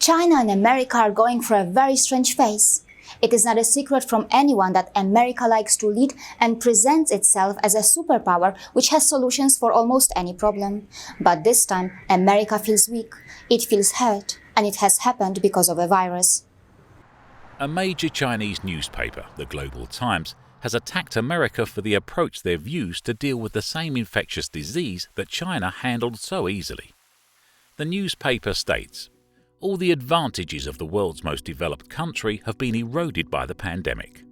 China and America are going through a very strange phase. It is not a secret from anyone that America likes to lead and presents itself as a superpower which has solutions for almost any problem. But this time, America feels weak, it feels hurt, and it has happened because of a virus. A major Chinese newspaper, the Global Times, has attacked America for the approach they've used to deal with the same infectious disease that China handled so easily. The newspaper states, "All the advantages of the world's most developed country have been eroded by the pandemic.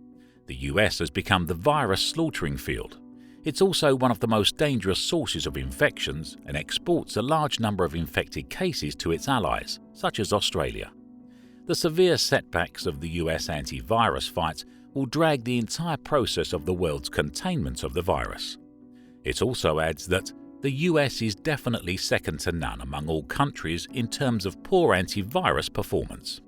The US has become the virus slaughtering field. It's also one of the most dangerous sources of infections and exports a large number of infected cases to its allies, such as Australia. The severe setbacks of the US antivirus fight will drag the entire process of the world's containment of the virus." It also adds that the US is definitely second to none among all countries in terms of poor antivirus performance.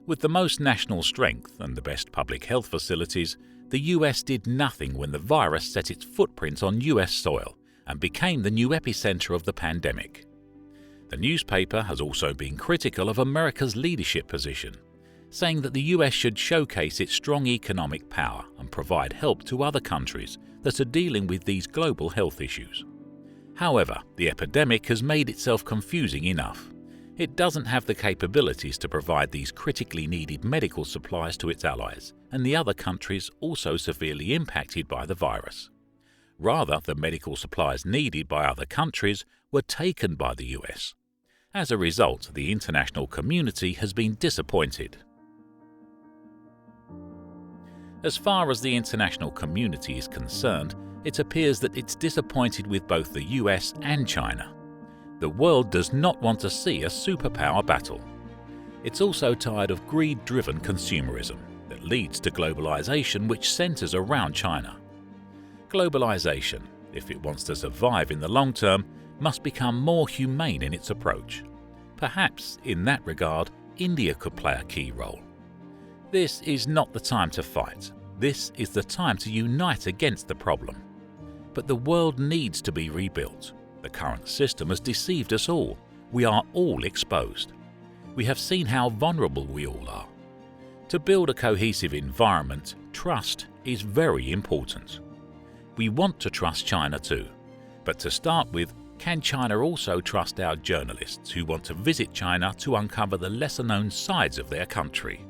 With the most national strength and the best public health facilities, the US did nothing when the virus set its footprint on US soil and became the new epicenter of the pandemic. The newspaper has also been critical of America's leadership position, saying that the US should showcase its strong economic power and provide help to other countries that are dealing with these global health issues. However, the epidemic has made itself confusing enough. It doesn't have the capabilities to provide these critically needed medical supplies to its allies and the other countries also severely impacted by the virus. Rather, the medical supplies needed by other countries were taken by the US. As a result, the international community has been disappointed. As far as the international community is concerned, it appears that it's disappointed with both the US and China. The world does not want to see a superpower battle. It's also tired of greed-driven consumerism that leads to globalization which centers around China. Globalization, if it wants to survive in the long term, must become more humane in its approach. Perhaps, in that regard, India could play a key role. This is not the time to fight. This is the time to unite against the problem. But the world needs to be rebuilt. The current system has deceived us all. We are all exposed. We have seen how vulnerable we all are. To build a cohesive environment, trust is very important. We want to trust China too. But to start with, can China also trust our journalists who want to visit China to uncover the lesser-known sides of their country?